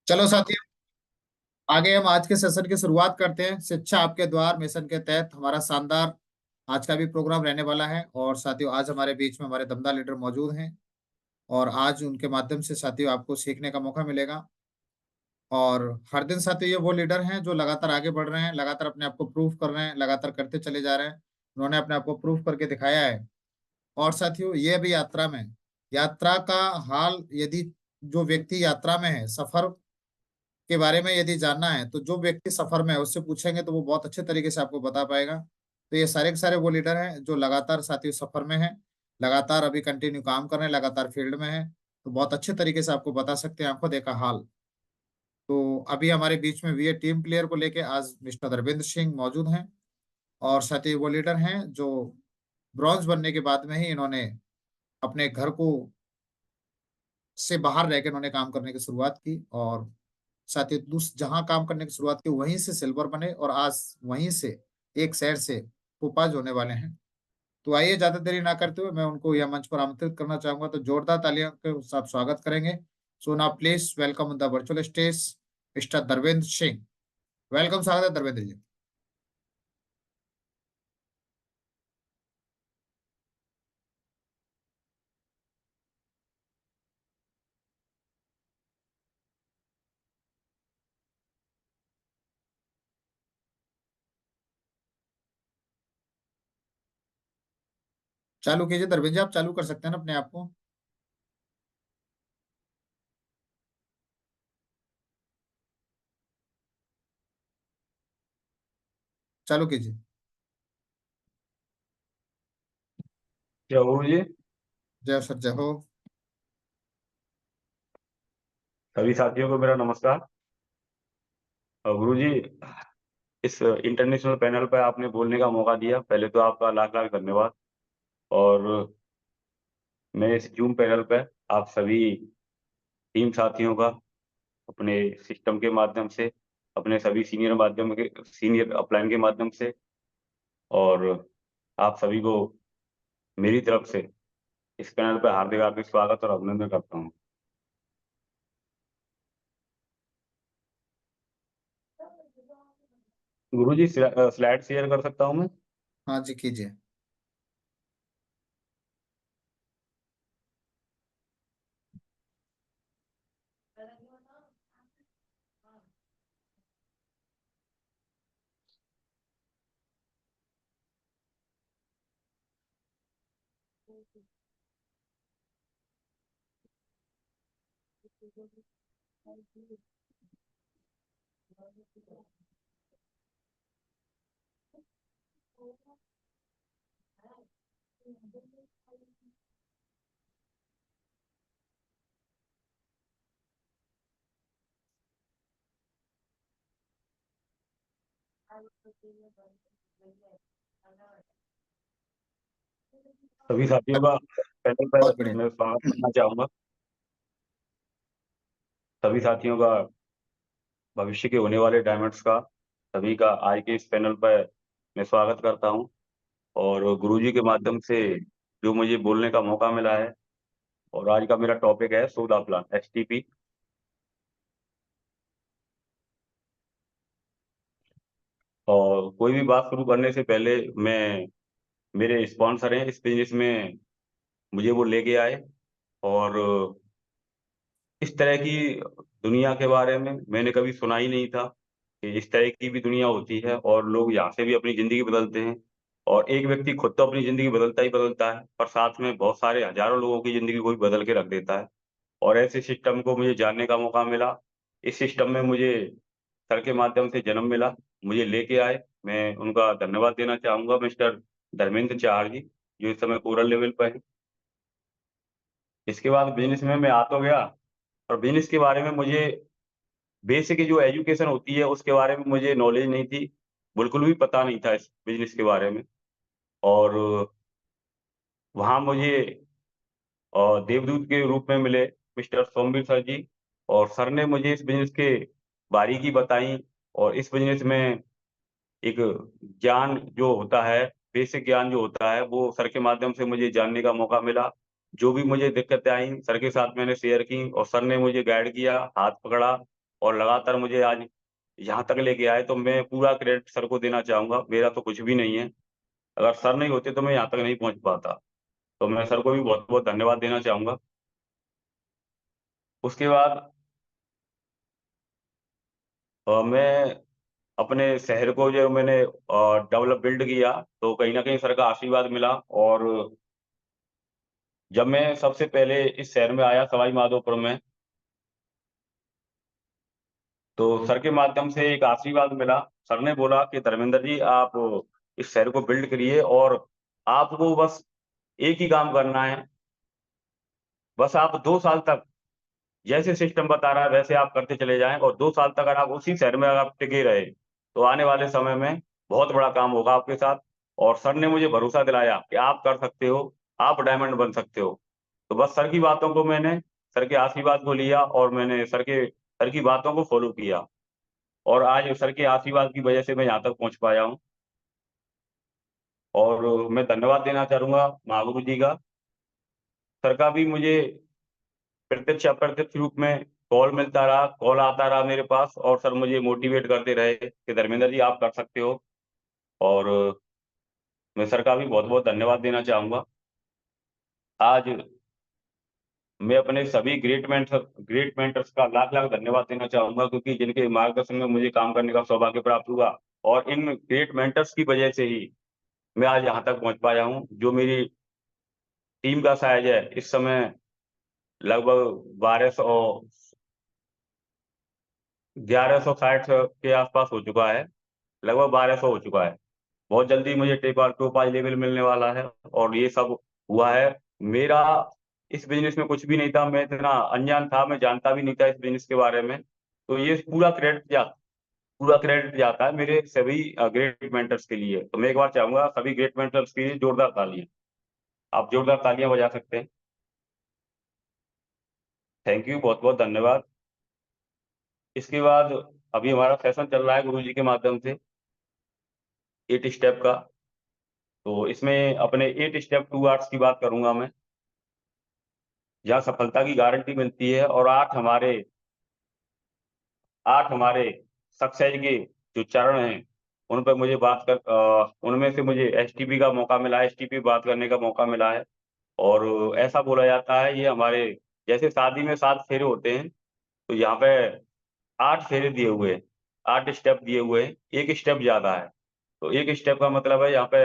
चलो साथियों, आगे हम आज के सेशन की शुरुआत करते हैं। शिक्षा आपके द्वार मिशन के तहत हमारा शानदार आज का भी प्रोग्राम रहने वाला है। और साथियों, आज हमारे बीच में हमारे दमदार लीडर मौजूद हैं और आज उनके माध्यम से साथियों आपको सीखने का मौका मिलेगा। और हर दिन साथियों ये वो लीडर हैं जो लगातार आगे बढ़ रहे हैं, लगातार अपने आप को प्रूव कर रहे हैं, लगातार करते चले जा रहे हैं। उन्होंने अपने आप को प्रूव करके दिखाया है। और साथियों, ये भी यात्रा में यात्रा का हाल, यदि जो व्यक्ति यात्रा में है, सफर के बारे में यदि जानना है, तो जो व्यक्ति सफर में है उससे पूछेंगे तो वो बहुत अच्छे तरीके से आपको बता पाएगा। तो ये सारे के सारे वो लीडर हैं जो लगातार साथियों सफर में है, लगातार अभी कंटिन्यू काम कर रहे हैं, लगातार फील्ड में है। तो बहुत अच्छे तरीके से आपको बता सकते हैं आंखों देखा हाल। तो अभी हमारे बीच में वी टीम प्लेयर को लेके आज मिस्टर धर्मेंद्र सिंह मौजूद हैं। और साथियों वो लीडर हैं जो ब्रॉन्ज बनने के बाद में ही इन्होंने अपने घर को से बाहर रह के इन्होंने काम करने की शुरुआत की। और साथ ही जहां काम करने की शुरुआत की वहीं से सिल्वर बने और आज वहीं से एक शहर से टोपाज होने वाले हैं। तो आइए, ज्यादा देरी ना करते हुए मैं उनको यह मंच पर आमंत्रित करना चाहूंगा। तो जोरदार तालियों के साथ स्वागत करेंगे। So now please welcome the virtual stage mister Dharmendra Singh. Welcome, स्वागत है धर्मेंद्र जी। चालू कीजिए धर्मेंद्र जी, आप चालू कर सकते हैं ना अपने आप को। चालू कीजिए। क्या गुरु जी। जय सर, जय हो। सभी साथियों को मेरा नमस्कार। और गुरु जी, इस इंटरनेशनल पैनल पर आपने बोलने का मौका दिया, पहले तो आपका लाख लाख धन्यवाद। और मैं इस जूम पैनल पर आप सभी टीम साथियों का अपने सिस्टम के माध्यम से, अपने सभी सीनियर अपलाइन के माध्यम से, और आप सभी को मेरी तरफ से इस पैनल पर हार्दिक हार्दिक स्वागत और अभिनंदन करता हूँ। गुरु जी, स्लाइड शेयर कर सकता हूँ मैं? हाँ जी, कीजिए। सभी साथियों का पैनल पर बहुत बढ़िया। मैं स्वागत करना चाहूंगा। सभी साथियों का, भविष्य के होने वाले डायमंड्स का, सभी का आज के इस पैनल पर मैं स्वागत करता हूं। और गुरुजी के माध्यम से जो मुझे बोलने का मौका मिला है, और आज का मेरा टॉपिक है सौदा प्लान, एसटीपी। और कोई भी बात शुरू करने से पहले मैं, मेरे स्पॉन्सर हैं इस बिजनेस में, मुझे वो लेके आए। और इस तरह की दुनिया के बारे में मैंने कभी सुना ही नहीं था कि इस तरह की भी दुनिया होती है, और लोग यहाँ से भी अपनी जिंदगी बदलते हैं। और एक व्यक्ति खुद तो अपनी जिंदगी बदलता ही बदलता है, पर साथ में बहुत सारे हजारों लोगों की जिंदगी को भी बदल के रख देता है। और ऐसे सिस्टम को मुझे जानने का मौका मिला। इस सिस्टम में मुझे सर के माध्यम से जन्म मिला, मुझे लेके आए। मैं उनका धन्यवाद देना चाहूंगा, मिस्टर धर्मेंद्र चार जी, जो इस समय कोरल लेवल पर है। इसके बाद बिजनेस में मैं आ तो गया, और बिजनेस के बारे में मुझे बेसिक जो एजुकेशन होती है उसके बारे में मुझे नॉलेज नहीं थी, बिल्कुल भी पता नहीं था इस बिजनेस के बारे में। और वहाँ मुझे देवदूत के रूप में मिले मिस्टर सोमवीर सर जी। और सर ने मुझे इस बिजनेस के बारीकी बताई। और इस बिजनेस में एक ज्ञान जो होता है, बेसिक ज्ञान जो होता है, वो सर के माध्यम से मुझे जानने का मौका मिला। जो भी मुझे दिक्कतें आई सर के साथ मैंने शेयर की, और सर ने मुझे गाइड किया, हाथ पकड़ा। और लगातार मुझे आज यहाँ तक लेके आए, तो मैं पूरा क्रेडिट सर को देना चाहूँगा। मेरा तो कुछ भी नहीं है। अगर सर नहीं होते तो मैं यहाँ तक नहीं पहुँच पाता। तो मैं सर को भी बहुत-बहुत धन्यवाद देना चाहूँगा। उसके बाद मैं अपने शहर को जो मैंने डेवलप बिल्ड किया, तो कहीं न कहीं सर का आशीर्वाद मिला। और जब मैं सबसे पहले इस शहर में आया सवाई माधोपुर में, तो सर के माध्यम से एक आशीर्वाद मिला। सर ने बोला कि धर्मेंद्र जी, आप इस शहर को बिल्ड करिए और आपको बस एक ही काम करना है। बस आप 2 साल तक जैसे सिस्टम बता रहा है वैसे आप करते चले जाएँ, और 2 साल तक अगर आप उसी शहर में अगर आप टिके रहे, तो आने वाले समय में बहुत बड़ा काम होगा आपके साथ। और सर ने मुझे भरोसा दिलाया कि आप कर सकते हो, आप डायमंड बन सकते हो। तो बस सर की बातों को मैंने, सर के आशीर्वाद को लिया और मैंने सर की बातों को फ़ॉलो किया। और आज सर के आशीर्वाद की वजह से मैं यहाँ तक पहुँच पाया हूँ। और मैं धन्यवाद देना चाहूँगा महागुरु जी का। सर का भी मुझे प्रत्यक्ष-अप्रत्यक्ष रूप में कॉल आता रहा मेरे पास, और सर मुझे मोटिवेट करते रहे कि धर्मेंद्र जी, आप कर सकते हो। और मैं सर का भी बहुत-बहुत धन्यवाद देना चाहूँगा। आज मैं अपने सभी ग्रेट मेंटर्स का लाख-लाख धन्यवाद देना चाहूँगा, क्योंकि जिनके मार्गदर्शन में मुझे काम करने का सौभाग्य प्राप्त हुआ, और इन ग्रेट मेंटर्स की वजह से ही मैं आज यहाँ तक पहुँच पाया हूँ। जो मेरी टीम का साइज़ है इस समय लगभग 1160 के आस-पास हो चुका है, लगभग 1200 हो चुका है। बहुत जल्दी मुझे टोपाज़ लेवल मिलने वाला है, और ये सब हुआ है। मेरा इस बिज़नेस में कुछ भी नहीं था, मैं इतना अनजान था, मैं जानता भी नहीं था इस बिज़नेस के बारे में। तो ये पूरा क्रेडिट जाता है मेरे सभी ग्रेट मेंटर्स के लिए। तो मैं एक बार चाहूँगा सभी ग्रेट मेंटर्स के लिए जोरदार तालियाँ। आप जोरदार तालियाँ बजा सकते हैं। थैंक यू, बहुत-बहुत धन्यवाद। इसके बाद अभी हमारा सेशन चल रहा है गुरुजी के माध्यम से 8 स्टेप का। तो इसमें अपने 8 स्टेप 2 आर्ट्स की बात करूँगा मैं, जहाँ सफलता की गारंटी मिलती है। और 8 हमारे सक्सेस के जो चरण हैं, उन पे मुझे उनमें से मुझे एसटीपी का मौका मिला है, एसटीपी बात करने का मौका मिला है। और ऐसा बोला जाता है, ये हमारे जैसे शादी में 7 फेरे होते हैं, तो यहाँ पे 8 फेरे दिए हुए हैं, 8 स्टेप दिए हुए हैं, 1 स्टेप ज़्यादा है। तो 1 स्टेप का मतलब है यहाँ पे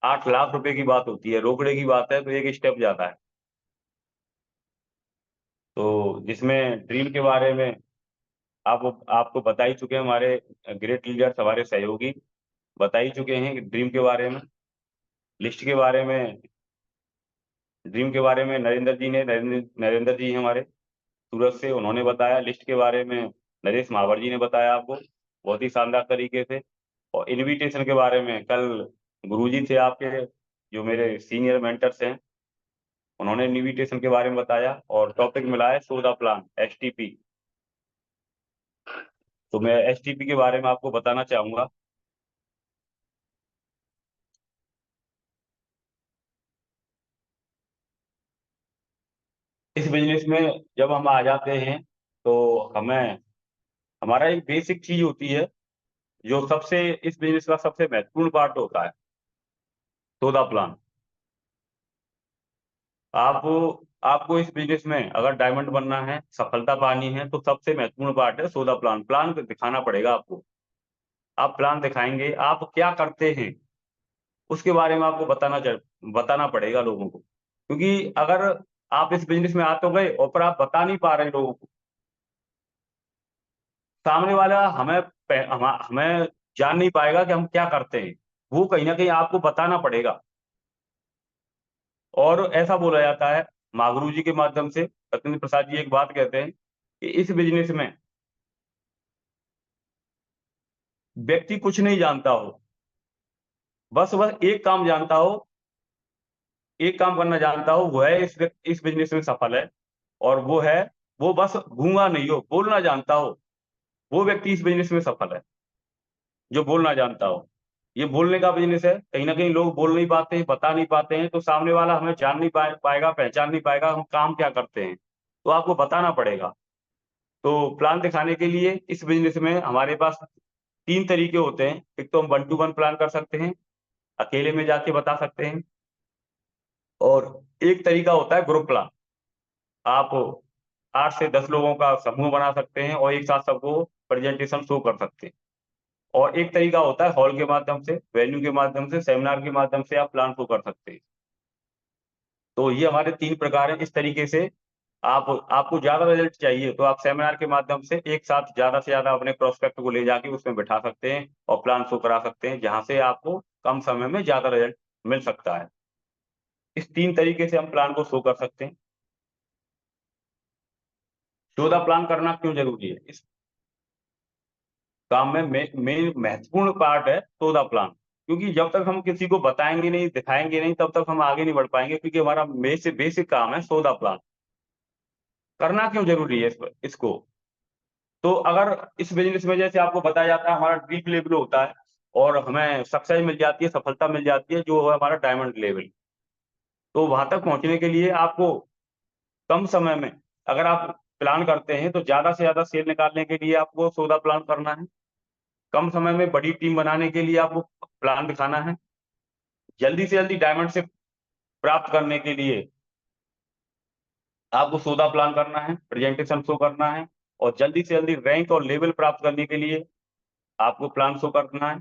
8 लाख रुपए की बात होती है, रोकड़े की बात है, तो 1 स्टेप ज़्यादा है। तो जिसमें ड्रीम के बारे में आपको बता ही चुके हैं, हमारे ग्रेट लीडर्स, हमारे सहयोगी बता ही चुके हैं कि लिस्ट के बारे में ड्रीम के बारे में नरेंद्र जी हैं हमारे सूरत से, उन्होंने बताया। लिस्ट के बारे में नरेश महावर जी ने बताया आपको, बहुत ही शानदार तरीके से। और इन्विटेशन के बारे में कल गुरुजी थे आपके, जो मेरे सीनियर मेंटर्स हैं, उन्होंने इन्विटेशन के बारे में बताया। और टॉपिक मिला है सो द प्लान, एसटीपी। तो मैं एसटीपी के बारे में आपको बताना चाहूँगा। इस बिज़नेस में जब हम आ जाते हैं, तो हमारा एक बेसिक चीज़ होती है, जो सबसे इस बिज़नेस का सबसे महत्वपूर्ण पार्ट होता है, सो द प्लान। आपको आपको इस बिज़नेस में अगर डायमंड बनना है, सफलता पानी है, तो सबसे महत्वपूर्ण पार्ट है सो द प्लान। प्लान दिखाना पड़ेगा आपको। आप प्लान दिखाएँगे, आप क्या करते हैं, उसके बारे में आपको बताना पड़ेगा लोगों को। क्योंकि अगर आप इस बिज़नेस में आ तो गए, और पर आप बता नहीं पा रहे हैं लोगों को, सामने वाला हमें जान नहीं पाएगा कि हम क्या करते हैं। वो कहीं न कहीं आपको बताना पड़ेगा। और ऐसा बोला जाता है, महागुरु जी के माध्यम से सत्येंद्र प्रसाद जी एक बात कहते हैं कि इस बिज़नेस में व्यक्ति कुछ नहीं जानता हो, बस वह एक काम जानता हो, एक काम करना जानता हो, वो है इस बिज़नेस में सफल है। और वो है, वो बस गूँगा नहीं हो, बोलना जानता हो, वो व्यक्ति इस बिज़नेस में सफल है, जो बोलना जानता हो। ये बोलने का बिज़नेस है, कहीं न कहीं लोग बोल नहीं पाते हैं, बता नहीं पाते हैं, तो सामने वाला हमें जान नहीं पाएगा, पहचान नहीं पाएगा हम काम क्या करते हैं। तो आपको बताना पड़ेगा। तो प्लान दिखाने के लिए इस बिजनेस में हमारे पास 3 तरीके होते हैं। एक तो हम 1 टू 1 प्लान कर सकते हैं, अकेले में जाके बता सकते हैं, और एक तरीका होता है ग्रुप प्लान। आप 8 से 10 लोगों का समूह बना सकते हैं और एक साथ सबको प्रेजेंटेशन शो कर सकते हैं। और एक तरीका होता है हॉल के माध्यम से, वेन्यू के माध्यम से, सेमिनार के माध्यम से आप प्लान शो कर सकते हैं। तो ये हमारे 3 प्रकार हैं। इस तरीके से आपको ज्यादा रिजल्ट चाहिए तो आप सेमिनार के माध्यम से एक साथ ज्यादा से ज्यादा अपने प्रोस्पेक्ट को ले जाके उसमें बैठा सकते हैं और प्लान शो करा सकते हैं, जहां से आपको कम समय में ज्यादा रिजल्ट मिल सकता है। इस 3 तरीके से हम प्लान को शो कर सकते हैं। 14 प्लान करना क्यों जरूरी है? इस काम में मेन महत्वपूर्ण पार्ट है 14 प्लान, क्योंकि जब तक हम किसी को बताएंगे नहीं, दिखाएंगे नहीं, तब तक हम आगे नहीं बढ़ पाएंगे, क्योंकि हमारा बेसिक काम है 14 प्लान। करना क्यों जरूरी है इसको? तो अगर इस बिजनेस में जैसे आपको बताया जाता है हमारा ड्रीम लेवल होता है और हमें सक्सेस मिल जाती है, सफलता मिल जाती है, जो है हमारा डायमंड लेवल। तो वहां तक पहुंचने के लिए आपको कम समय में, अगर आप प्लान करते हैं तो ज्यादा से ज्यादा सेल निकालने के लिए आपको 14 प्लान करना है। कम समय में बड़ी टीम बनाने के लिए आपको प्लान दिखाना है। जल्दी से जल्दी डायमंड से प्राप्त करने के लिए आपको 14 प्लान करना है, प्रेजेंटेशन शो करना है, और जल्दी से जल्दी रैंक और लेवल प्राप्त करने के लिए आपको प्लान शो करना है।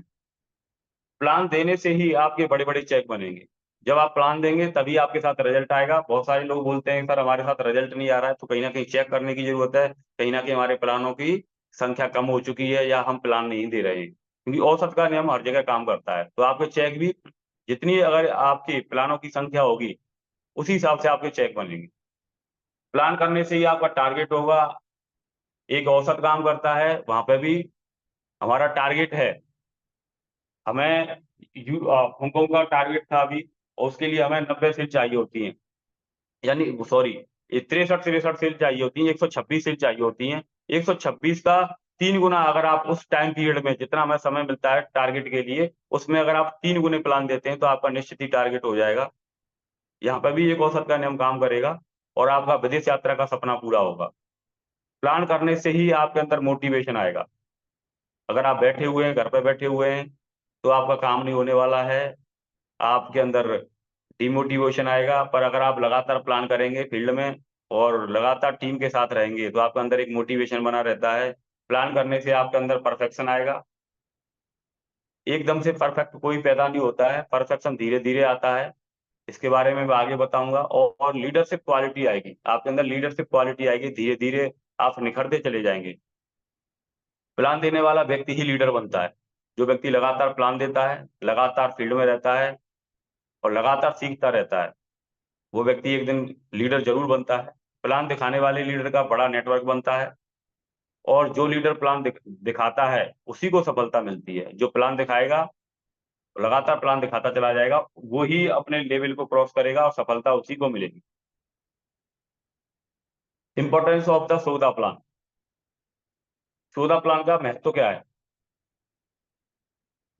प्लान देने से ही आपके बड़े बड़े चेक बनेंगे। जब आप प्लान देंगे तभी आपके साथ रिजल्ट आएगा। बहुत सारे लोग बोलते हैं सर हमारे साथ रिजल्ट नहीं आ रहा है, तो कहीं ना कहीं चेक करने की जरूरत है, कहीं ना कहीं हमारे प्लानों की संख्या कम हो चुकी है या हम प्लान नहीं दे रहे हैं, क्योंकि औसत का नियम हर जगह काम करता है। तो आपके चेक भी जितनी, अगर आपकी प्लानों की संख्या होगी उसी हिसाब से आपके चेक बनेंगे। प्लान करने से ही आपका टारगेट होगा। एक औसत काम करता है, वहां पे भी हमारा टारगेट है। हमें हांगकांग का टारगेट था अभी, और उसके लिए हमें 90 सीट चाहिए होती हैं, यानी सॉरी, 63 सीट चाहिए होती हैं, 126 सीट चाहिए होती हैं। 126 का 3 गुना, अगर आप उस टाइम पीरियड में जितना हमें समय मिलता है टारगेट के लिए, उसमें अगर आप 3 गुने प्लान देते हैं तो आपका निश्चित ही टारगेट हो जाएगा। यहाँ पर भी एक औसत का नियम काम करेगा और आपका विदेश यात्रा का सपना पूरा होगा। प्लान करने से ही आपके अंदर मोटिवेशन आएगा। अगर आप बैठे हुए हैं, घर पे बैठे हुए हैं, तो आपका काम नहीं होने वाला है, आपके अंदर डिमोटिवेशन आएगा। पर अगर आप लगातार प्लान करेंगे फील्ड में और लगातार टीम के साथ रहेंगे तो आपके अंदर एक मोटिवेशन बना रहता है। प्लान करने से आपके अंदर परफेक्शन आएगा। एकदम से परफेक्ट कोई पैदा नहीं होता है, परफेक्शन धीरे धीरे आता है। इसके बारे में मैं आगे बताऊंगा। और लीडरशिप क्वालिटी आएगी, आपके अंदर लीडरशिप क्वालिटी आएगी, धीरे धीरे आप निखरते चले जाएंगे। प्लान देने वाला व्यक्ति ही लीडर बनता है। जो व्यक्ति लगातार प्लान देता है, लगातार फील्ड में रहता है और लगातार सीखता रहता है, वो व्यक्ति एक दिन लीडर जरूर बनता है। प्लान दिखाने वाले लीडर का बड़ा नेटवर्क बनता है, और जो लीडर प्लान दिखाता है उसी को सफलता मिलती है। जो प्लान दिखाएगा, लगातार प्लान दिखाता चला जाएगा, वो ही अपने लेवल को क्रॉस करेगा और सफलता उसी को मिलेगी। Importance of the 14 plan. 14 plan का महत्व क्या है?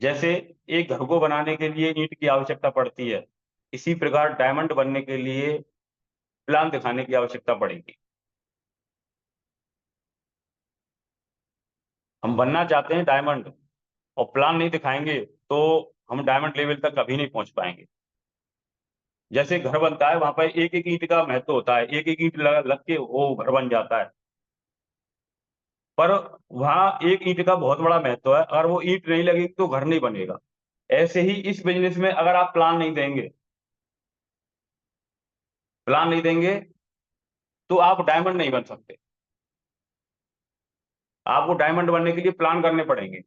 जैसे एक घर को बनाने के लिए ईंट की आवश्यकता पड़ती है, इसी प्रकार डायमंड बनने के लिए प्लान दिखाने की आवश्यकता पड़ेगी। हम बनना चाहते हैं डायमंड और प्लान नहीं दिखाएंगे तो हम डायमंड लेवल तक कभी नहीं पहुंच पाएंगे। जैसे घर बनता है, वहां पर एक एक ईंट का महत्व होता है, एक एक ईंट लग के वो घर बन जाता है। पर वहां एक ईंट का बहुत बड़ा महत्व है, अगर वो ईंट नहीं लगेगी तो घर नहीं बनेगा। ऐसे ही इस बिजनेस में अगर आप प्लान नहीं देंगे, प्लान नहीं देंगे तो आप डायमंड नहीं बन सकते। आपको डायमंड बनने के लिए प्लान करने पड़ेंगे।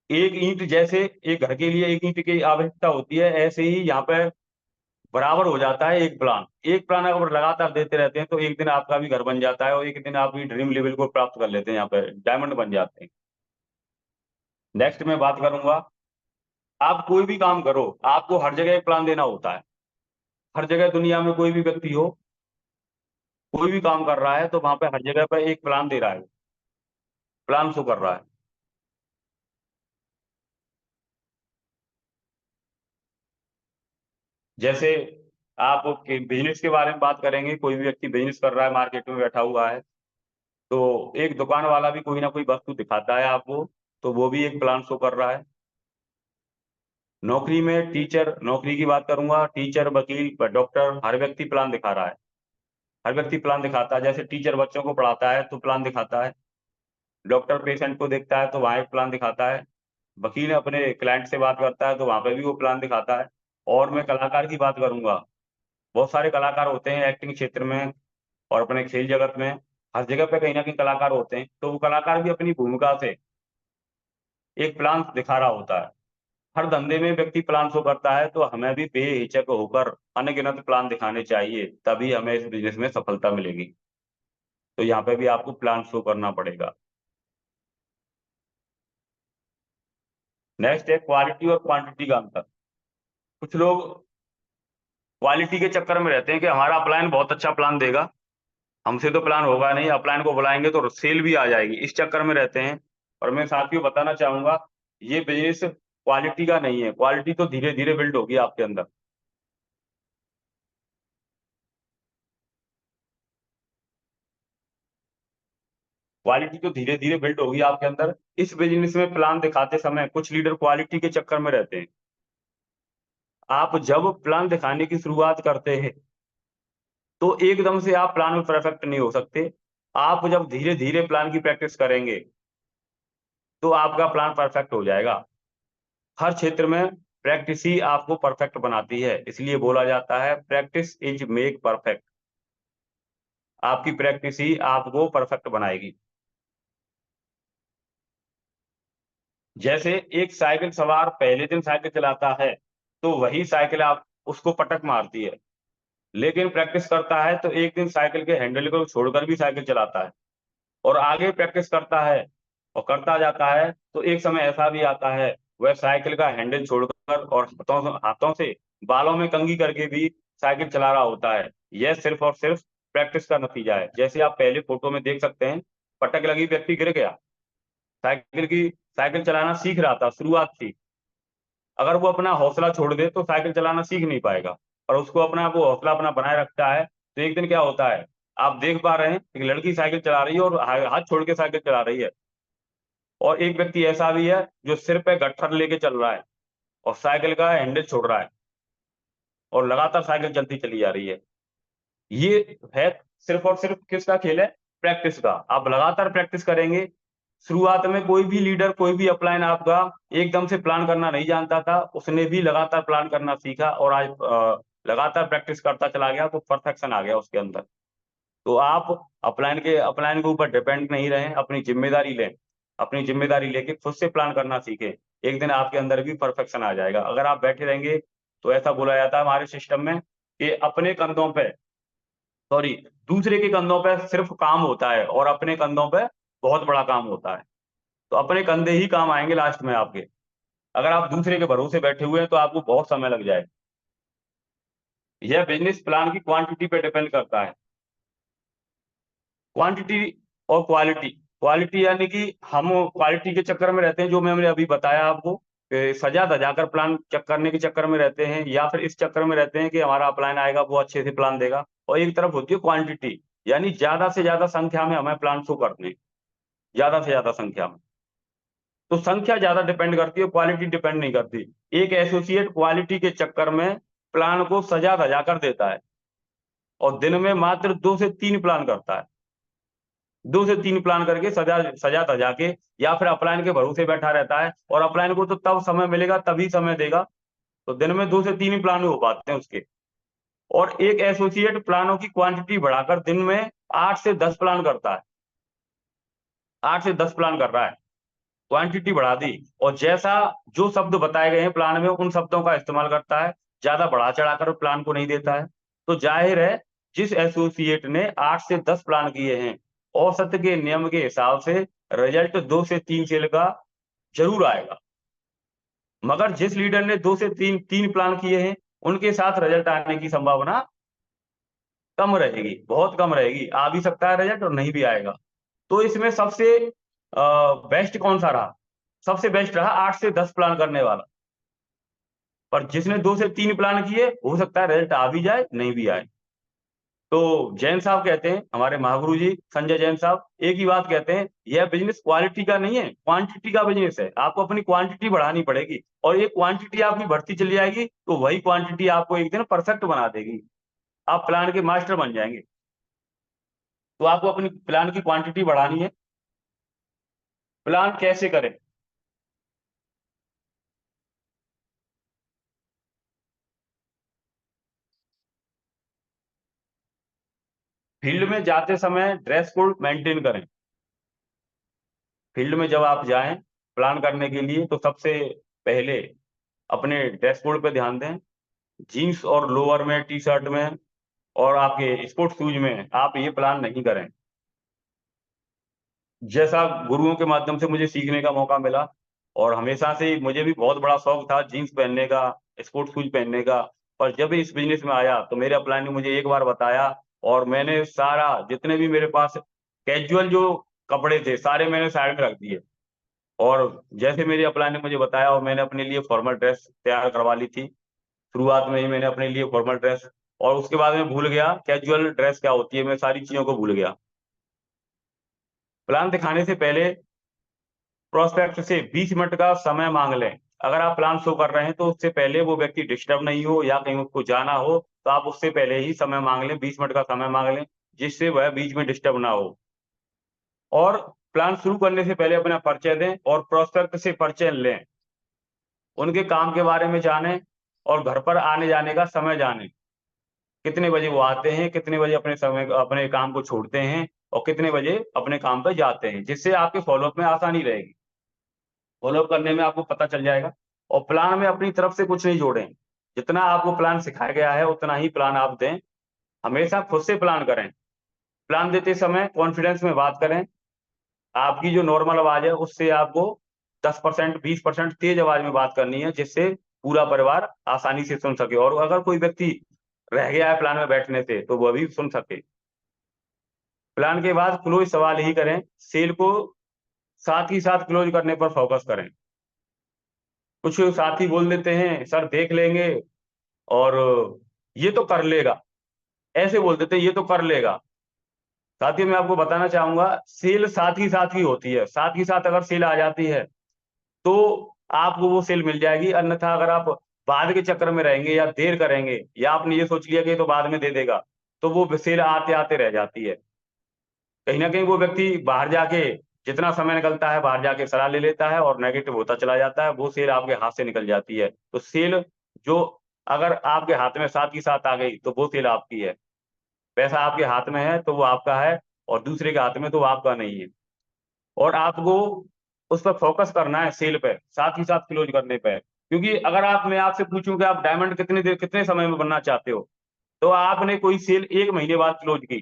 एक ईंट जैसे एक घर के लिए एक ईंट की आवश्यकता होती है, ऐसे ही यहाँ पे बराबर हो जाता है एक प्लान। एक प्लान अगर लगातार देते रहते हैं तो एक दिन आपका भी घर बन जाता है और एक दिन आप भी ड्रीम लेवल को प्राप्त कर लेते हैं, यहाँ पे डायमंड बन जाते हैं। नेक्स्ट मैं बात करूंगा, आप कोई भी काम करो आपको हर जगह एक प्लान देना होता है। हर जगह दुनिया में कोई भी व्यक्ति हो, कोई भी काम कर रहा है तो वहां पे हर जगह पे एक प्लान दे रहा है, प्लान शो कर रहा है। जैसे आप बिजनेस के बारे में बात करेंगे, कोई भी व्यक्ति बिजनेस कर रहा है, मार्केट में बैठा हुआ है, तो एक दुकान वाला भी कोई ना कोई वस्तु दिखाता है आपको, तो वो भी एक प्लान शो कर रहा है। नौकरी में टीचर, नौकरी की बात करूंगा, टीचर, वकील, डॉक्टर, हर व्यक्ति प्लान दिखा रहा है। हर व्यक्ति प्लान दिखाता है। जैसे टीचर बच्चों को पढ़ाता है तो प्लान दिखाता है, डॉक्टर पेशेंट को देखता है तो वहां एक प्लान दिखाता है, वकील अपने क्लाइंट से बात करता है तो वहां पे भी वो प्लान दिखाता है। और मैं कलाकार की बात करूंगा, बहुत सारे कलाकार होते हैं एक्टिंग क्षेत्र में और अपने खेल जगत में, हर जगह पे कहीं ना कहीं कलाकार होते हैं, तो वो कलाकार भी अपनी भूमिका से एक प्लान दिखा रहा होता है। हर धंधे में व्यक्ति प्लान शो करता है, तो हमें भी बेहिचक होकर अनगिनत प्लान दिखाने चाहिए, तभी हमें इस बिजनेस में सफलता मिलेगी। तो यहाँ पे भी आपको प्लान शो करना पड़ेगा। नेक्स्ट है क्वालिटी और क्वांटिटी का अंतर। कुछ लोग क्वालिटी के चक्कर में रहते हैं कि हमारा अपलाइन बहुत अच्छा प्लान देगा, हमसे तो प्लान होगा नहीं, अपलाइन को बुलाएंगे तो सेल भी आ जाएगी, इस चक्कर में रहते हैं। और मैं साथियों बताना चाहूंगा, ये बिजनेस क्वालिटी का नहीं है, क्वालिटी तो धीरे धीरे बिल्ड होगी आपके अंदर। क्वालिटी तो धीरे धीरे बिल्ड होगी आपके अंदर। इस बिजनेस में प्लान दिखाते समय कुछ लीडर क्वालिटी के चक्कर में रहते हैं। आप जब प्लान दिखाने की शुरुआत करते हैं तो एकदम से आप प्लान में परफेक्ट नहीं हो सकते। आप जब धीरे धीरे प्लान की प्रैक्टिस करेंगे तो आपका प्लान परफेक्ट हो जाएगा। हर क्षेत्र में प्रैक्टिस ही आपको परफेक्ट बनाती है, इसलिए बोला जाता है प्रैक्टिस इज मेक परफेक्ट। आपकी प्रैक्टिस ही आपको परफेक्ट बनाएगी। जैसे एक साइकिल सवार पहले दिन साइकिल चलाता है तो वही साइकिल आप उसको पटक मारती है, लेकिन प्रैक्टिस करता है तो एक दिन साइकिल के हैंडल को छोड़कर भी साइकिल चलाता है, और आगे प्रैक्टिस करता है और करता जाता है तो एक समय ऐसा भी आता है वह साइकिल का हैंडल छोड़कर और हाथों से बालों में कंघी करके भी साइकिल चला रहा होता है। यह सिर्फ और सिर्फ प्रैक्टिस का नतीजा है। जैसे आप पहले फोटो में देख सकते हैं, पटक लगी, व्यक्ति गिर गया, साइकिल चलाना सीख रहा था, शुरुआत थी। अगर वो अपना हौसला छोड़ दे तो साइकिल चलाना सीख नहीं पाएगा, और उसको अपना वो हौसला अपना बनाए रखता है तो एक दिन क्या होता है, आप देख पा रहे हैं एक लड़की साइकिल चला रही है और हाथ छोड़ के साइकिल चला रही है, और एक व्यक्ति ऐसा भी है जो सिर पे गट्ठर लेके चल रहा है और साइकिल का हैंडल छोड़ रहा है और लगातार साइकिल चलती चली जा रही है। ये है सिर्फ और सिर्फ किसका खेल है? प्रैक्टिस का। आप लगातार प्रैक्टिस करेंगे। शुरुआत में कोई भी लीडर, कोई भी अपलाइन आपका एकदम से प्लान करना नहीं जानता था, उसने भी लगातार प्लान करना सीखा और आज लगातार प्रैक्टिस करता चला गया तो परफेक्शन आ गया उसके अंदर। तो आप अपलाइन के ऊपर डिपेंड नहीं रहें, अपनी जिम्मेदारी लें, अपनी जिम्मेदारी लेके खुद से प्लान करना सीखें। एक दिन आपके अंदर भी परफेक्शन आ जाएगा। अगर आप बैठे रहेंगे तो ऐसा बोला जाता है हमारे सिस्टम में कि अपने कंधों पे, सॉरी, दूसरे के कंधों पे सिर्फ काम होता है और अपने कंधों पे बहुत बड़ा काम होता है। तो अपने कंधे ही काम आएंगे लास्ट में आपके। अगर आप दूसरे के भरोसे बैठे हुए हैं तो आपको बहुत समय लग जाए। यह बिजनेस प्लान की क्वांटिटी पे डिपेंड करता है। क्वांटिटी और क्वालिटी। क्वालिटी यानी कि हम क्वालिटी के चक्कर में रहते हैं, जो मैंने अभी बताया आपको, सजा धजाकर प्लान चेक करने के चक्कर में रहते हैं, या फिर इस चक्कर में रहते हैं कि हमारा अपलाइन आएगा वो अच्छे से प्लान देगा। और एक तरफ होती है क्वांटिटी, यानी ज्यादा से ज्यादा संख्या में हमें प्लान शो करने, ज्यादा से ज्यादा संख्या में। तो संख्या ज्यादा डिपेंड करती है, क्वालिटी डिपेंड नहीं करती। एक एसोसिएट क्वालिटी के चक्कर में प्लान को सजा धजा कर देता है और दिन में मात्र 2 से 3 प्लान करता है। 2 से 3 प्लान करके सजा सजा धजा के या फिर अपलाइन के भरोसे बैठा रहता है, और अपलाइन को तो तब समय मिलेगा तभी समय देगा। तो दिन में 2 से 3 ही प्लान हो पाते हैं उसके। और एक एसोसिएट प्लानों की क्वांटिटी बढ़ाकर दिन में 8 से 10 प्लान करता है। 8 से 10 प्लान कर रहा है, क्वांटिटी बढ़ा दी, और जैसा जो शब्द बताए गए हैं प्लान में उन शब्दों का इस्तेमाल करता है, ज्यादा बढ़ा चढ़ाकर प्लान को नहीं देता है। तो जाहिर है जिस एसोसिएट ने 8 से 10 प्लान किए हैं, औसत के नियम के हिसाब से रिजल्ट 2 से 3 सेल का जरूर आएगा। मगर जिस लीडर ने 2 से 3 प्लान किए हैं उनके साथ रिजल्ट आने की संभावना कम रहेगी, बहुत कम रहेगी। आ भी सकता है रिजल्ट और नहीं भी आएगा। तो इसमें सबसे बेस्ट कौन सा रहा? सबसे बेस्ट रहा 8 से 10 प्लान करने वाला। पर जिसने 2 से 3 प्लान किए, हो सकता है रिजल्ट आ भी जाए नहीं भी आए। तो जैन साहब कहते हैं, हमारे महागुरु जी संजय जैन साहब, एक ही बात कहते हैं, यह बिजनेस क्वालिटी का नहीं है, क्वांटिटी का बिजनेस है। आपको अपनी क्वांटिटी बढ़ानी पड़ेगी, और ये क्वांटिटी आपकी बढ़ती चली जाएगी तो वही क्वांटिटी आपको एक दिन परफेक्ट बना देगी, आप प्लान के मास्टर बन जाएंगे। तो आपको अपनी प्लान की क्वांटिटी बढ़ानी है। प्लान कैसे करें? फील्ड में जाते समय ड्रेस कोड मेंटेन करें। फील्ड में जब आप जाएं प्लान करने के लिए, तो सबसे पहले अपने ड्रेस कोड पे ध्यान दें। जीन्स और लोअर में, टी शर्ट में और आपके स्पोर्ट्स शूज में आप ये प्लान नहीं करें। जैसा गुरुओं के माध्यम से मुझे सीखने का मौका मिला, और हमेशा से मुझे भी बहुत बड़ा शौक था जीन्स पहनने का, स्पोर्ट्स शूज पहनने का, पर जब इस बिजनेस में आया तो मेरे अपलाइन ने मुझे एक बार बताया, और मैंने सारा जितने भी मेरे पास कैजुअल जो कपड़े थे सारे मैंने साइड में रख दिए, और जैसे मेरे अपलाइन ने मुझे बताया, और मैंने अपने लिए फॉर्मल ड्रेस तैयार करवा ली थी। शुरुआत में ही मैंने अपने लिए फॉर्मल ड्रेस, और उसके बाद मैं भूल गया कैजुअल ड्रेस क्या होती है, मैं सारी चीजों को भूल गया। प्लान दिखाने से पहले प्रोस्पेक्ट से 20 मिनट का समय मांग लें। अगर आप प्लान शो कर रहे हैं तो उससे पहले वो व्यक्ति डिस्टर्ब नहीं हो या कहीं उसको जाना हो, तो आप उससे पहले ही समय मांग लें, 20 मिनट का समय मांग लें, जिससे वह बीच में डिस्टर्ब ना हो। और प्लान शुरू करने से पहले अपना परिचय दें और प्रोस्पेक्ट से परिचय लें, उनके काम के बारे में जानें, और घर पर आने जाने का समय जानें। कितने बजे वो आते हैं, कितने बजे अपने काम को छोड़ते हैं, और कितने बजे अपने काम पर जाते हैं, जिससे आपके फॉलोअप में आसानी रहेगी। फॉलोअप करने में आपको पता चल जाएगा। और प्लान में अपनी तरफ से कुछ नहीं जोड़ें, जितना आपको प्लान सिखाया गया है उतना ही प्लान आप दें। हमेशा खुद से प्लान करें। प्लान देते समय कॉन्फिडेंस में बात करें। आपकी जो नॉर्मल आवाज है उससे आपको 10%, 20% तेज आवाज में बात करनी है, जिससे पूरा परिवार आसानी से सुन सके, और अगर कोई व्यक्ति रह गया है प्लान में बैठने से तो वह भी सुन सके। प्लान के बाद क्लोज सवाल ही करें, सेल को साथ ही साथ क्लोज करने पर फोकस करें। कुछ साथी बोल देते हैं सर देख लेंगे, और ये तो कर लेगा, ऐसे बोल देते हैं ये तो कर लेगा। साथियों मैं आपको बताना चाहूंगा, सेल साथ ही साथ ही होती है, साथ ही साथ अगर सेल आ जाती है तो आपको वो सेल मिल जाएगी, अन्यथा अगर आप बाद के चक्कर में रहेंगे या देर करेंगे, या आपने ये सोच लिया कि ये तो बाद में दे देगा, तो वो सेल आते आते रह जाती है। कहीं ना कहीं वो व्यक्ति बाहर जाके, जितना समय निकलता है बाहर जाके सलाह ले लेता है, और नेगेटिव होता चला जाता है, वो सेल आपके हाथ से निकल जाती है। तो सेल जो अगर आपके हाथ में साथ ही साथ आ गई तो वो सेल आपकी है। पैसा आपके हाथ में है तो वो आपका है, और दूसरे के हाथ में तो वो आपका नहीं है। और आपको उस पर फोकस करना है, सेल पे साथ ही साथ क्लोज करने पे। क्योंकि अगर मैं आपसे पूछूं कि आप डायमंड कितने देर कितने समय में बनना चाहते हो, तो आपने कोई सेल 1 महीने बाद क्लोज की,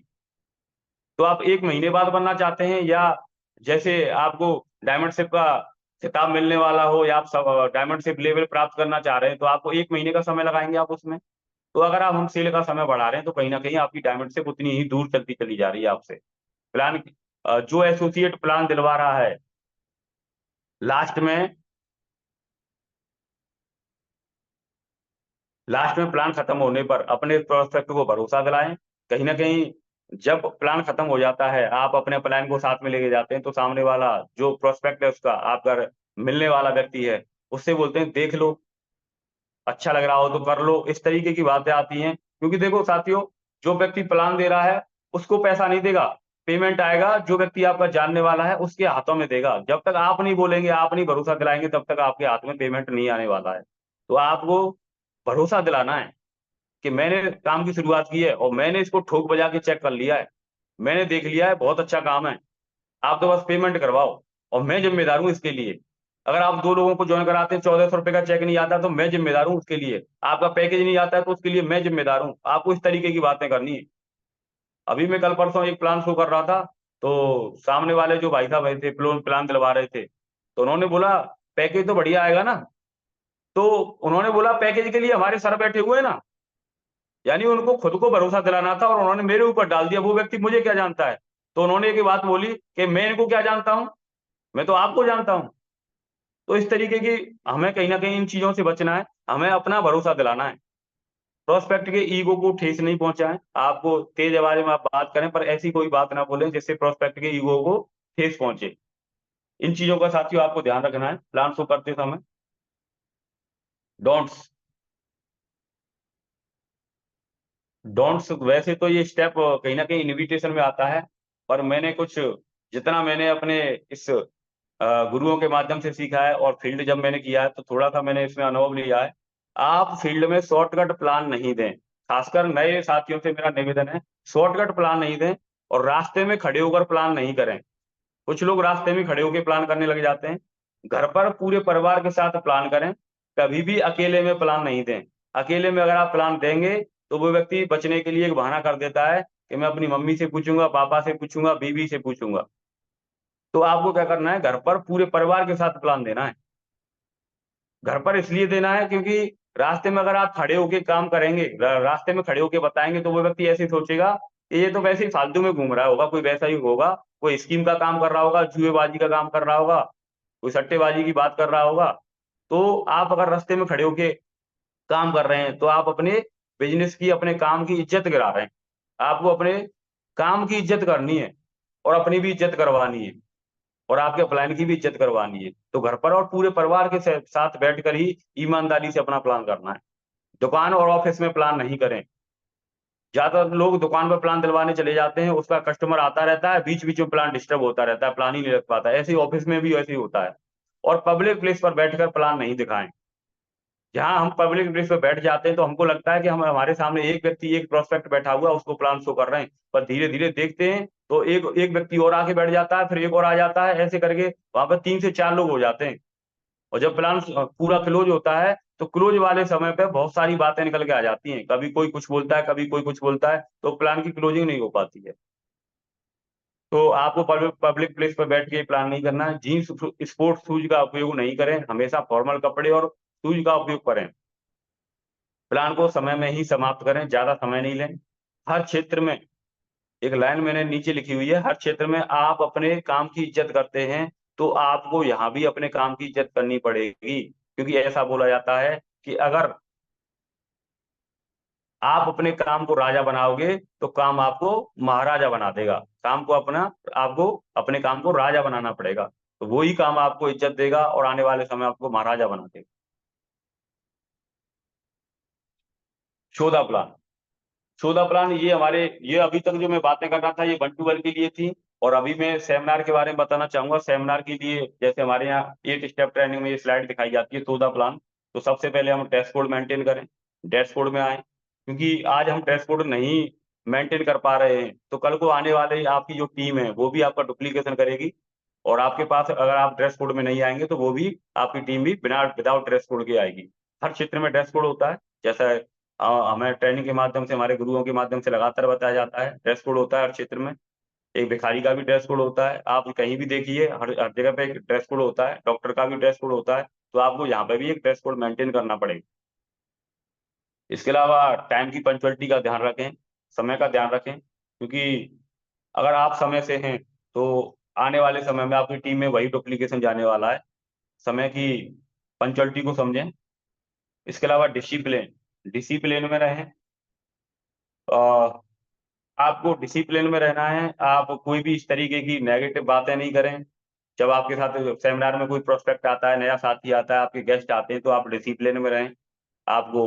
तो आप 1 महीने बाद बनना चाहते हैं, या जैसे आपको डायमंड शिप का खिताब मिलने वाला हो, या आप सब डायमंड शिप लेवल प्राप्त करना चाह रहे हैं, तो आपको 1 महीने का समय लगाएंगे आप उसमें। तो अगर आप हम सेल का समय बढ़ा रहे हैं तो कहीं ना कहीं आपकी डायमंड शिप उतनी ही दूर चलती चली जा रही है आपसे। प्लान जो एसोसिएट प्लान दिलवा रहा है, लास्ट में प्लान खत्म होने पर अपने प्रोस्पेक्ट को भरोसा दिलाएं। कहीं ना कहीं जब प्लान खत्म हो जाता है, आप अपने प्लान को साथ में लेके जाते हैं, तो सामने वाला जो प्रोस्पेक्ट है उसका, आपका मिलने वाला व्यक्ति है, उससे बोलते हैं देख लो, अच्छा लग रहा हो तो कर लो, इस तरीके की बातें आती हैं। क्योंकि देखो साथियों, जो व्यक्ति प्लान दे रहा है उसको पैसा नहीं देगा, पेमेंट आएगा जो व्यक्ति आपका जानने वाला है उसके हाथों में देगा। जब तक आप नहीं बोलेंगे, आप नहीं भरोसा दिलाएंगे, तब तक आपके हाथ में पेमेंट नहीं आने वाला है। तो आपको भरोसा दिलाना है कि मैंने काम की शुरुआत की है, और मैंने इसको ठोक बजा के चेक कर लिया है, मैंने देख लिया है बहुत अच्छा काम है, आप तो बस पेमेंट करवाओ, और मैं जिम्मेदार हूँ इसके लिए। अगर आप 2 लोगों को ज्वाइन कराते हैं, 1400 रुपए का चेक नहीं आता तो मैं जिम्मेदार हूँ उसके लिए। आपका पैकेज नहीं आता है तो उसके लिए मैं जिम्मेदार हूँ। आपको इस तरीके की बातें करनी है। अभी मैं कल परसों एक प्लान शो कर रहा था, तो सामने वाले जो भाई साहब थे प्लान दिलवा रहे थे, तो उन्होंने बोला पैकेज तो बढ़िया आएगा ना। तो उन्होंने बोला पैकेज के लिए हमारे सर बैठे हुए हैं ना, यानी उनको खुद को भरोसा दिलाना था, और उन्होंने मेरे ऊपर डाल दिया, वो व्यक्ति मुझे क्या जानता है। तो उन्होंने एक बात बोली कि मैं इनको क्या जानता हूं, मैं तो आपको जानता हूं। तो इस तरीके की हमें कहीं ना कहीं इन चीजों से बचना है, हमें अपना भरोसा दिलाना है। प्रोस्पेक्ट के ईगो को ठेस नहीं पहुंचाएं। आपको तेज आवाज में आप बात करें, पर ऐसी कोई बात ना बोलें जिससे प्रोस्पेक्ट के ईगो को ठेस पहुंचे। इन चीजों का साथियों आपको ध्यान रखना है प्लान शो करते समय। डोंट्स डोंट्स वैसे तो ये स्टेप कहीं ना कहीं इनविटेशन में आता है, पर मैंने कुछ जितना मैंने अपने इस गुरुओं के माध्यम से सीखा है और फील्ड जब मैंने किया है तो थोड़ा सा मैंने इसमें अनुभव लिया है। आप फील्ड में शॉर्टकट प्लान नहीं दें। खासकर नए साथियों से मेरा निवेदन है, शॉर्टकट प्लान नहीं दें और रास्ते में खड़े होकर प्लान नहीं करें। कुछ लोग रास्ते में खड़े होकर प्लान करने लग जाते हैं। घर पर पूरे परिवार के साथ प्लान करें, कभी भी अकेले में प्लान नहीं दें। अकेले में अगर आप प्लान देंगे तो वो व्यक्ति बचने के लिए एक बहाना कर देता है कि मैं अपनी मम्मी से पूछूंगा, पापा से पूछूंगा, बीवी से पूछूंगा। तो आपको क्या करना है, घर पर पूरे परिवार के साथ प्लान देना है। घर पर इसलिए देना है क्योंकि रास्ते में अगर आप खड़े होके काम करेंगे, रास्ते में खड़े होके बताएंगे, तो वो व्यक्ति ऐसे सोचेगा कि ये तो वैसे ही फालतू में घूम रहा होगा, कोई वैसा ही होगा, कोई स्कीम का काम कर रहा होगा, जुएबाजी का काम कर रहा होगा, कोई सट्टेबाजी की बात कर रहा होगा। तो आप अगर रास्ते में खड़े होके काम कर रहे हैं तो आप अपने बिजनेस की, अपने काम की इज्जत गिरा रहे हैं। आपको अपने काम की इज्जत करनी है और अपनी भी इज्जत करवानी है और आपके प्लान की भी इज्जत करवानी है। तो घर पर और पूरे परिवार के साथ बैठकर ही ईमानदारी से अपना प्लान करना है। दुकान और ऑफिस में प्लान नहीं करें। ज्यादातर लोग दुकान पर प्लान दिलवाने चले जाते हैं, उसका कस्टमर आता रहता है, बीच बीच में प्लान डिस्टर्ब होता रहता है, प्लान ही नहीं लग पाता। ऐसे ही ऑफिस में भी ऐसे ही होता है। और पब्लिक प्लेस पर बैठकर प्लान नहीं दिखाएं। जहां हम पब्लिक प्लेस पर बैठ जाते हैं तो हमको लगता है कि हम, हमारे सामने एक व्यक्ति, एक प्रोस्पेक्ट बैठा हुआ है, उसको प्लान शो कर रहे हैं, पर धीरे धीरे देखते हैं तो एक एक व्यक्ति और आके बैठ जाता है, फिर एक और आ जाता है, ऐसे करके वहां पर 3 से 4 लोग हो जाते हैं। और जब प्लान पूरा क्लोज होता है तो क्लोज वाले समय पे बहुत सारी बातें निकल के आ जाती हैं। कभी कोई कुछ बोलता है, कभी कोई कुछ बोलता है, तो प्लान की क्लोजिंग नहीं हो पाती है। तो आपको पब्लिक प्लेस पर बैठ के प्लान नहीं करना है। जीन्स स्पोर्ट्स शूज का उपयोग नहीं करें, हमेशा फॉर्मल कपड़े और शूज का उपयोग करें। प्लान को समय में ही समाप्त करें, ज्यादा समय नहीं लें। हर क्षेत्र में, एक लाइन मैंने नीचे लिखी हुई है, हर क्षेत्र में आप अपने काम की इज्जत करते हैं तो आपको यहाँ भी अपने काम की इज्जत करनी पड़ेगी। क्योंकि ऐसा बोला जाता है कि अगर आप अपने काम को राजा बनाओगे तो काम आपको महाराजा बना देगा। काम को अपना, आपको अपने काम को राजा बनाना पड़ेगा, तो वही काम आपको इज्जत देगा और आने वाले समय आपको महाराजा बना देगा। शोधा प्लान। शोधा प्लान ये हमारे, ये अभी तक जो मैं बातें कर रहा था ये 1 to 1 के लिए थी। और अभी मैं सेमिनार के बारे में बताना चाहूंगा। सेमिनार के लिए जैसे हमारे यहाँ 8 स्टेप ट्रेनिंग में ये स्लाइड दिखाई जाती है, शोधा प्लान। तो सबसे पहले हम ड्रेस कोड मेंटेन करें, ड्रेस कोड में आए, क्योंकि आज हम ड्रेस कोड नहीं मेंटेन कर पा रहे हैं तो कल को आने वाले आपकी जो टीम है वो भी आपका डुप्लीकेशन करेगी। और आपके पास अगर आप ड्रेस कोड में नहीं आएंगे तो वो भी, आपकी टीम भी बिना विदाउट ड्रेस कोड के आएगी। हर क्षेत्र में ड्रेस कोड होता है। जैसा हमें ट्रेनिंग के माध्यम से, हमारे गुरुओं के माध्यम से लगातार बताया जाता है, ड्रेस कोड होता है हर क्षेत्र में। एक भिखारी का भी ड्रेस कोड होता है, आप कहीं भी देखिए, हर हर जगह पे एक ड्रेस कोड होता है। डॉक्टर का भी ड्रेस कोड होता है, तो आपको यहाँ पे भी एक ड्रेस कोड मेंटेन करना पड़ेगा। इसके अलावा टाइम की पंक्चुअलिटी का ध्यान रखें, समय का ध्यान रखें, क्योंकि अगर आप समय से हैं तो आने वाले समय में आपकी टीम में वही डुप्लीकेशन जाने वाला है। समय की पंक्चुअलिटी को समझें। इसके अलावा डिसिप्लिन, डिसिप्लिन में रहें। आपको डिसिप्लिन में रहना है। आप कोई भी इस तरीके की नेगेटिव बातें नहीं करें। जब आपके साथ सेमिनार में कोई प्रोस्पेक्ट आता है, नया साथी आता है, आपके गेस्ट आते हैं, तो आप डिसिप्लिन में रहें। आपको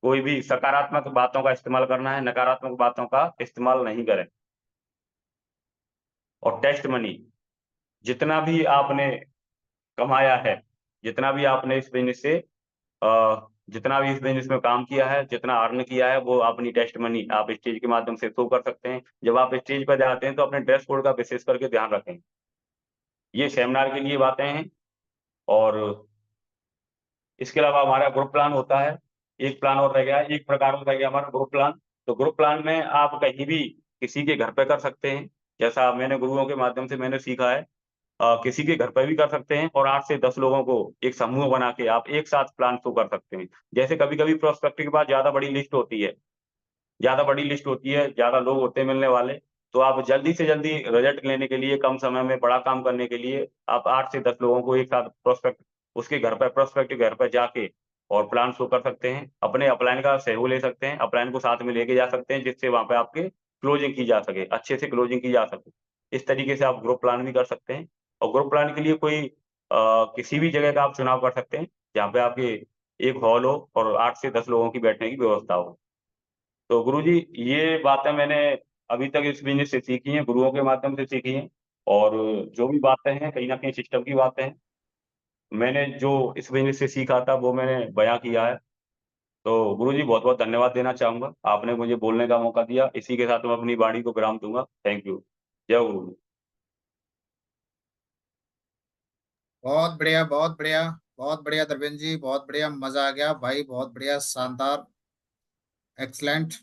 कोई भी सकारात्मक बातों का इस्तेमाल करना है, नकारात्मक बातों का इस्तेमाल नहीं करें। और टेस्ट मनी, जितना भी आपने कमाया है, जितना भी आपने इस बिजनेस से जितना भी इस बिजनेस में काम किया है, जितना अर्न किया है, वो अपनी टेस्ट मनी आप स्टेज के माध्यम से शो कर सकते हैं। जब आप स्टेज पर जाते हैं तो अपने ड्रेस कोड का विशेष करके ध्यान रखें। ये सेमिनार के लिए बातें हैं। और इसके अलावा हमारा ग्रुप प्लान होता है। एक प्लान और रह गया है, एक प्रकार और रह गया हमारा ग्रुप प्लान। तो ग्रुप प्लान में आप कहीं भी किसी के घर पे कर सकते हैं। जैसा मैंने गुरुओं के माध्यम से मैंने सीखा है, किसी के घर पर भी कर सकते हैं और 8 से 10 लोगों को एक समूह बना के आप एक साथ प्लान शो कर सकते हैं। जैसे कभी कभी प्रोस्पेक्ट के पास ज्यादा बड़ी लिस्ट होती है, ज्यादा बड़ी लिस्ट होती है, ज्यादा लोग होते हैं मिलने वाले, तो आप जल्दी से जल्दी रिजल्ट लेने के लिए, कम समय में बड़ा काम करने के लिए, आप 8 से 10 लोगों को एक साथ प्रोस्पेक्ट, उसके घर पर, प्रोस्पेक्ट के घर पर जाके और प्लान शो कर सकते हैं, अपने अपलाइन का सहयोग ले सकते हैं, अपलाइन को साथ में लेके जा सकते हैं, जिससे वहाँ पे आपके क्लोजिंग की जा सके, अच्छे से क्लोजिंग की जा सके। इस तरीके से आप ग्रुप प्लान भी कर सकते हैं और ग्रुप प्लान के लिए कोई किसी भी जगह का आप चुनाव कर सकते हैं, जहाँ पे आपके एक हॉल हो और 8 से 10 लोगों की बैठने की व्यवस्था हो। तो गुरुजी, ये बातें मैंने अभी तक इस बिज़नेस से सीखी हैं, गुरुओं के माध्यम से सीखी हैं और जो भी बातें हैं, कहीं न कहीं सिस्टम की बातें हैं। मैंने जो इस बिज़नेस से सीखा था, वो मैंने बयाँ किया है। तो गुरुजी, बहुत-बहुत धन्यवाद देना चाहूँगा। आपने मुझे बोलने का मौका दिया। इसी के साथ मैं अपनी वाणी को विराम दूँगा। Thank you. जय गुरु। बहुत बढ़िया, बहुत बढ़िया, बहुत बढ़िया धर्मेंद्र जी, बहुत बढ़िया, मजा आ गया भाई, बहुत बढ़िया, शानदार, एक्सलेंट,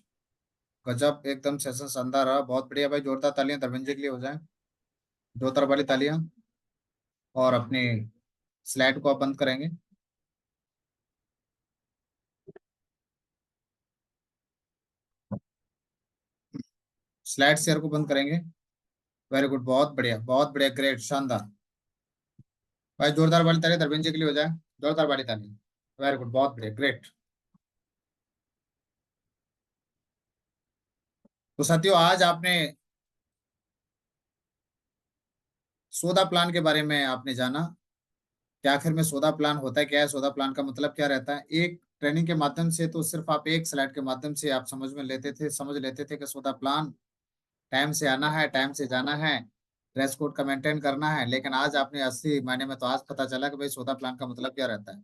गजब, एकदम सेशन शानदार रहा, बहुत बढ़िया भाई, जोरदार तालियां धर्मेंद्र जी के लिए हो जाए, दो तरफ वाली तालियां। और अपनी स्लाइड को आप बंद करेंगे, स्लाइड शेयर को बंद करेंगे। वेरी गुड, बहुत बढ़िया, ग्रेट, शानदार भाई, जोरदार वाली ताली धर्मेंद्र जी के लिए हो जाए, जोरदार वाली ताली। वेरी गुड, बहुत बढ़िया, ग्रेट। तो साथियों, आज आपने सौदा प्लान के बारे में आपने जाना कि आखिर में सौदा प्लान होता है क्या है, सौदा प्लान का मतलब क्या रहता है। एक ट्रेनिंग के माध्यम से तो सिर्फ आप एक स्लाइड के माध्यम से आप समझ लेते थे कि सौदा प्लान टाइम से आना है, टाइम से जाना है, ड्रेस कोड का मेंटेन करना है। लेकिन आज आपने असली मायने में तो आज पता चला कि भाई सौदा प्लान का मतलब क्या रहता है,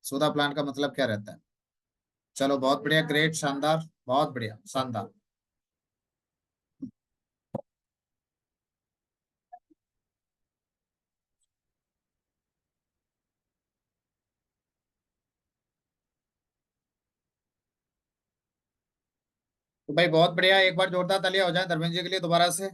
सौदा प्लान का मतलब क्या रहता है। चलो, बहुत बढ़िया, ग्रेट, शानदार, बहुत बढ़िया, शानदार। तो भाई बहुत बढ़िया, एक बार जोरदार तालियां हो जाए धर्मेंद्र जी के लिए दोबारा से।